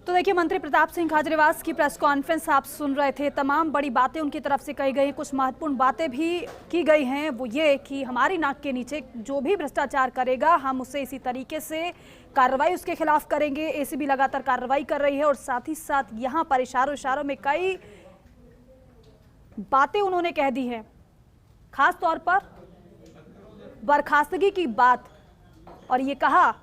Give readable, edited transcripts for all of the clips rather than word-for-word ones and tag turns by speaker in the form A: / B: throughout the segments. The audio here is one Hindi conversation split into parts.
A: तो देखिए, मंत्री प्रताप सिंह खाचरियावास की प्रेस कॉन्फ्रेंस आप सुन रहे थे। तमाम बड़ी बातें उनकी तरफ से कही गई, कुछ महत्वपूर्ण बातें भी की गई हैं। वो ये कि हमारी नाक के नीचे जो भी भ्रष्टाचार करेगा हम उसे इसी तरीके से कार्रवाई उसके खिलाफ करेंगे। एसीबी लगातार कार्रवाई कर रही है और साथ ही साथ यहाँ पर इशारों में कई बातें उन्होंने कह दी हैं, खास तौर पर बर्खास्तगी की बात। और ये कहा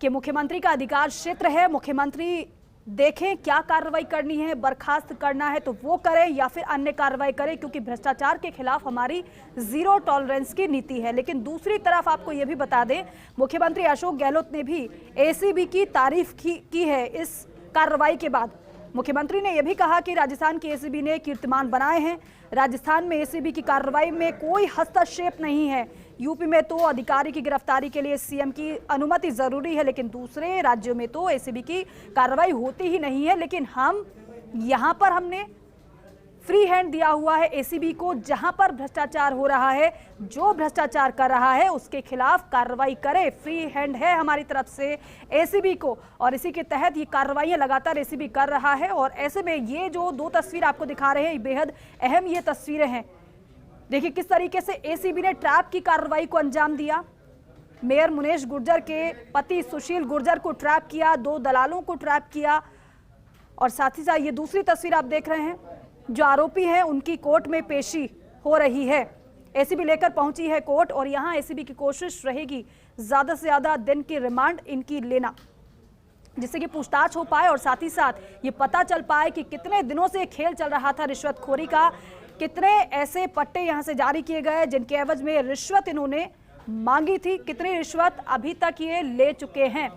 A: कि मुख्यमंत्री का अधिकार क्षेत्र है, मुख्यमंत्री देखें क्या कार्रवाई करनी है, बर्खास्त करना है तो वो करें या फिर अन्य कार्रवाई करें, क्योंकि भ्रष्टाचार के खिलाफ हमारी जीरो टॉलरेंस की नीति है। लेकिन दूसरी तरफ आपको ये भी बता दें, मुख्यमंत्री अशोक गहलोत ने भी एसीबी की तारीफ की है इस कार्रवाई के बाद। मुख्यमंत्री ने यह भी कहा कि राजस्थान की एसीबी ने कीर्तिमान बनाए हैं, राजस्थान में एसीबी की कार्रवाई में कोई हस्तक्षेप नहीं है। यूपी में तो अधिकारी की गिरफ्तारी के लिए सीएम की अनुमति जरूरी है, लेकिन दूसरे राज्यों में तो एसीबी की कार्रवाई होती ही नहीं है। लेकिन हम यहां पर हमने फ्री हैंड दिया हुआ है एसीबी को, जहां पर भ्रष्टाचार हो रहा है, जो भ्रष्टाचार कर रहा है उसके खिलाफ कार्रवाई करे। फ्री हैंड है हमारी तरफ से एसीबी को, और इसी के तहत ये कार्रवाइयां लगातार एसीबी कर रहा है। और ऐसे में ये जो दो तस्वीर आपको दिखा रहे हैं, बेहद अहम ये तस्वीरें हैं। देखिए किस तरीके से एसीबी ने ट्रैप की कार्रवाई को अंजाम दिया। मेयर मुनेश गुर्जर के पति सुशील गुर्जर को ट्रैप किया, 2 दलालों को ट्रैप किया। और साथ ही साथ ये दूसरी तस्वीर आप देख रहे हैं, जो आरोपी हैं उनकी कोर्ट में पेशी हो रही है। एसीबी लेकर पहुंची है कोर्ट और यहां एसीबी की कोशिश रहेगी ज्यादा से ज्यादा दिन की रिमांड इनकी लेना, जिससे कि पूछताछ हो पाए और साथ ही साथ ये पता चल पाए कि कितने दिनों से खेल चल रहा था रिश्वतखोरी का, कितने ऐसे पट्टे यहां से जारी किए गए जिनके एवज में रिश्वत इन्होंने मांगी थी, कितनी रिश्वत अभी तक ये ले चुके हैं।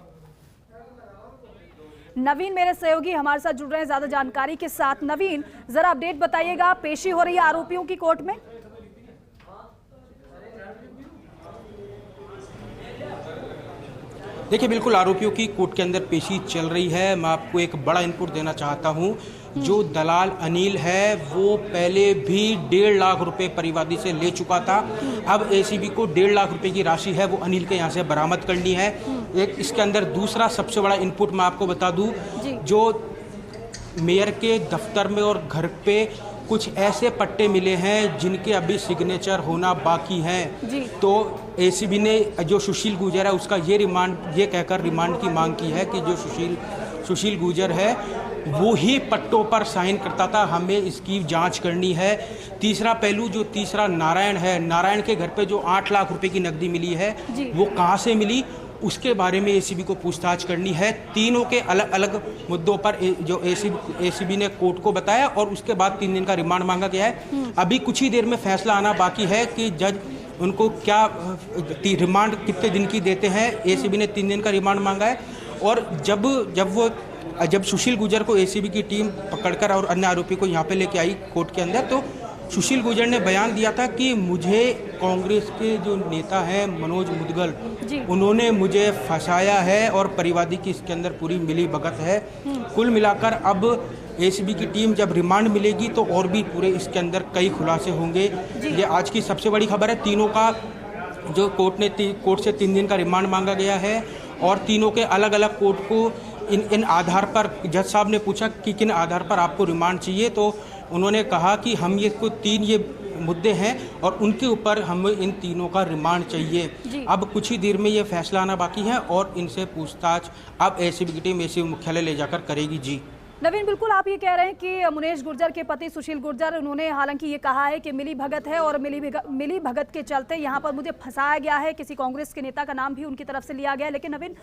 A: नवीन मेरे सहयोगी हमारे साथ जुड़ रहे हैं ज्यादा जानकारी के साथ। नवीन, जरा अपडेट बताइएगा, पेशी हो रही है आरोपियों की कोर्ट में?
B: देखिए, बिल्कुल आरोपियों की कोर्ट के अंदर पेशी चल रही है। मैं आपको एक बड़ा इनपुट देना चाहता हूं। जो दलाल अनिल है वो पहले भी 1.5 लाख रुपए परिवादी से ले चुका था। अब एसीबी को 1.5 लाख रुपए की राशि है वो अनिल के यहाँ से बरामद करनी है। एक इसके अंदर दूसरा सबसे बड़ा इनपुट मैं आपको बता दूं, जो मेयर के दफ्तर में और घर पे कुछ ऐसे पट्टे मिले हैं जिनके अभी सिग्नेचर होना बाकी हैं। तो एसीबी ने जो सुशील गुर्जर है उसका ये कहकर रिमांड की मांग की है कि जो सुशील गुर्जर है वो ही पट्टों पर साइन करता था, हमें इसकी जांच करनी है। तीसरा पहलू, जो तीसरा नारायण है, नारायण के घर पे जो 8 लाख रुपए की नकदी मिली है वो कहाँ से मिली, उसके बारे में एसीबी को पूछताछ करनी है। तीनों के अलग अलग मुद्दों पर जो एसीबी ने कोर्ट को बताया और उसके बाद 3 दिन का रिमांड मांगा गया है। अभी कुछ ही देर में फैसला आना बाकी है कि जज उनको क्या रिमांड कितने दिन की देते हैं। एसीबी ने 3 दिन का रिमांड मांगा है। और जब सुशील गुर्जर को एसीबी की टीम पकड़कर और अन्य आरोपी को यहाँ पे लेके आई कोर्ट के अंदर, तो सुशील गुर्जर ने बयान दिया था कि मुझे कांग्रेस के जो नेता हैं मनोज मुदगल, उन्होंने मुझे फंसाया है और परिवादी की इसके अंदर पूरी मिली भगत है। कुल मिलाकर अब एसीबी की टीम जब रिमांड मिलेगी तो और भी पूरे इसके अंदर कई खुलासे होंगे। ये आज की सबसे बड़ी खबर है। तीनों का जो कोर्ट से 3 दिन का रिमांड मांगा गया है और तीनों के अलग अलग कोर्ट को इन आधार पर, जज साहब ने पूछा कि किन आधार पर आपको रिमांड चाहिए, तो उन्होंने कहा कि हम ये 3 मुद्दे हैं और उनके ऊपर हमें इन तीनों का रिमांड चाहिए। अब कुछ ही देर में ये फैसला आना बाकी है और इनसे पूछताछ अब एसीबी की टीम एसीबी मुख्यालय ले जाकर करेगी। जी
A: नवीन, बिल्कुल आप ये कह रहे हैं कि मुनेश गुर्जर के पति सुशील गुर्जर, उन्होंने हालांकि ये कहा है कि मिली भगत है और मिली भगत के चलते यहाँ पर मुझे फंसाया गया है, किसी कांग्रेस के नेता का नाम भी उनकी तरफ से लिया गया है। लेकिन नवीन,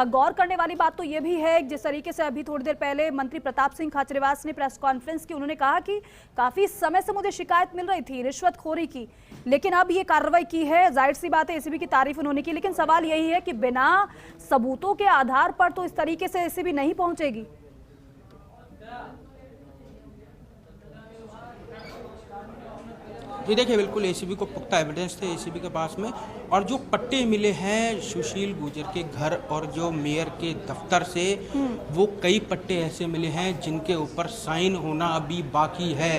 A: गौर करने वाली बात तो ये भी है, जिस तरीके से अभी थोड़ी देर पहले मंत्री प्रताप सिंह खाचरियावास ने प्रेस कॉन्फ्रेंस की, उन्होंने कहा कि काफी समय से मुझे शिकायत मिल रही थी रिश्वतखोरी की, लेकिन अब ये कार्रवाई की है। जाहिर सी बात है एसीबी की तारीफ उन्होंने की, लेकिन सवाल यही है कि बिना सबूतों के आधार पर तो इस तरीके से एसीबी नहीं पहुंचेगी।
B: जी देखिए, बिल्कुल एसीबी को पुख्ता एविडेंस थे एसीबी के पास में, और जो पट्टे मिले हैं सुशील गुर्जर के घर और जो मेयर के दफ्तर से, वो कई पट्टे ऐसे मिले हैं जिनके ऊपर साइन होना अभी बाकी है।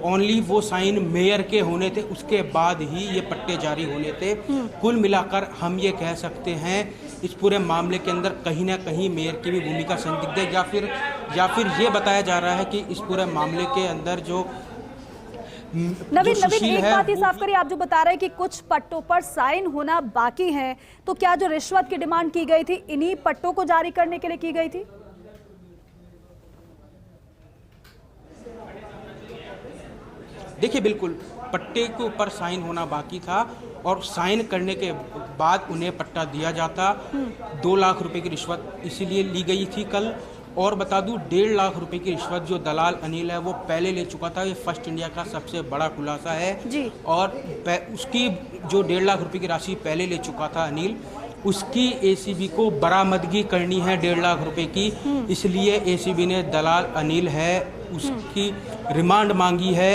B: ओनली वो साइन मेयर के होने थे, उसके बाद ही ये पट्टे जारी होने थे। कुल मिलाकर हम ये कह सकते हैं इस पूरे मामले के अंदर कहीं ना कहीं मेयर की भी भूमिका संदिग्ध है, या फिर ये बताया जा रहा है कि इस पूरे मामले के अंदर जो
A: नवीन एक बात ही साफ करिए, आप जो बता रहे हैं कि कुछ पट्टों पर साइन होना बाकी है, तो क्या जो रिश्वत की डिमांड की गई थी इन्हीं पट्टों को जारी करने के लिए की गई थी?
B: देखिए, बिल्कुल पट्टे के ऊपर साइन होना बाकी था और साइन करने के बाद उन्हें पट्टा दिया जाता। 2 लाख रुपए की रिश्वत इसीलिए ली गई थी कल। और बता दूं, 1.5 लाख रुपए की रिश्वत जो दलाल अनिल है वो पहले ले चुका था। ये फर्स्ट इंडिया का सबसे बड़ा खुलासा है
A: जी।
B: और उसकी जो 1.5 लाख रुपए की राशि पहले ले चुका था अनिल, उसकी एसीबी को बरामदगी करनी है 1.5 लाख रुपए की। इसलिए एसीबी ने दलाल अनिल है उसकी रिमांड मांगी है।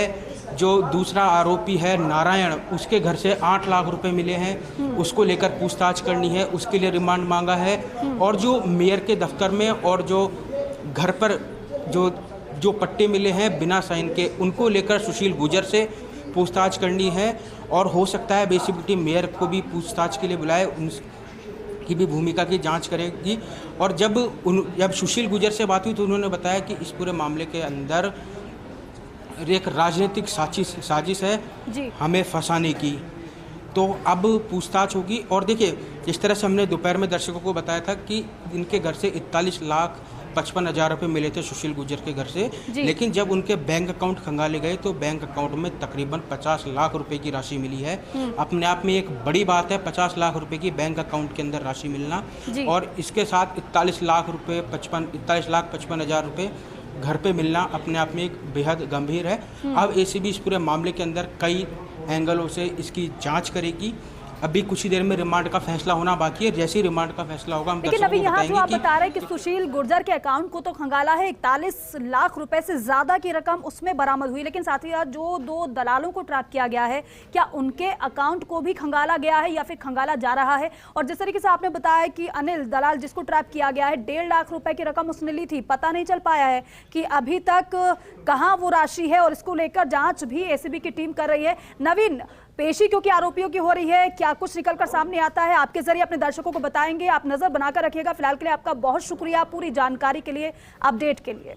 B: जो दूसरा आरोपी है नारायण, उसके घर से 8 लाख रुपए मिले हैं, उसको लेकर पूछताछ करनी है, उसके लिए रिमांड मांगा है। और जो मेयर के दफ्तर में और जो घर पर जो पट्टे मिले हैं बिना साइन के, उनको लेकर सुशील गुर्जर से पूछताछ करनी है। और हो सकता है बेसिकली मेयर को भी पूछताछ के लिए बुलाए, उनकी भी भूमिका की जांच करेगी। और जब सुशील गुर्जर से बात हुई तो उन्होंने बताया कि इस पूरे मामले के अंदर एक राजनीतिक साजिश है
A: जी।
B: हमें फंसाने की। तो अब पूछताछ होगी। और देखिए, जिस तरह से हमने दोपहर में दर्शकों को बताया था कि इनके घर से 41,55,000 रुपये मिले थे सुशील गुर्जर के घर से, लेकिन जब उनके बैंक अकाउंट खंगाले गए तो बैंक अकाउंट में तकरीबन 50 लाख रुपए की राशि मिली है। अपने आप में एक बड़ी बात है 50 लाख रुपए की बैंक अकाउंट के अंदर राशि मिलना। और इसके साथ 41 लाख 55,000 रुपये घर पे मिलना अपने आप में एक बेहद गंभीर है। अब एसीबी इस पूरे मामले के अंदर कई एंगलों से इसकी जांच करेगी। अभी कुछ ही देर में रिमांड का फैसला होना बाकी है। जैसे ही रिमांड का फैसला होगा हम
A: लेकिन अभी यहाँ जो आप बता रहे हैं कि सुशील गुर्जर के अकाउंट को तो खंगाला है, 41 लाख रुपए से ज्यादा की रकम उसमें बरामद हुई, लेकिन साथ ही साथ जो 2 दलालों को ट्रैप किया गया है, क्या उनके अकाउंट को भी खंगाला गया है या फिर खंगाला जा रहा है? और जिस तरीके से आपने बताया कि अनिल दलाल जिसको ट्रैप किया गया है, 1.5 लाख रुपए की रकम उसने ली थी, पता नहीं चल पाया है कि अभी तक कहाँ वो राशि है, और इसको लेकर जांच भी एसीबी की टीम कर रही है। नवीन, पेशी क्योंकि आरोपियों की हो रही है, क्या कुछ निकलकर सामने आता है आपके जरिए अपने दर्शकों को बताएंगे? आप नजर बनाकर रखिएगा। फिलहाल के लिए आपका बहुत शुक्रिया पूरी जानकारी के लिए, अपडेट के लिए।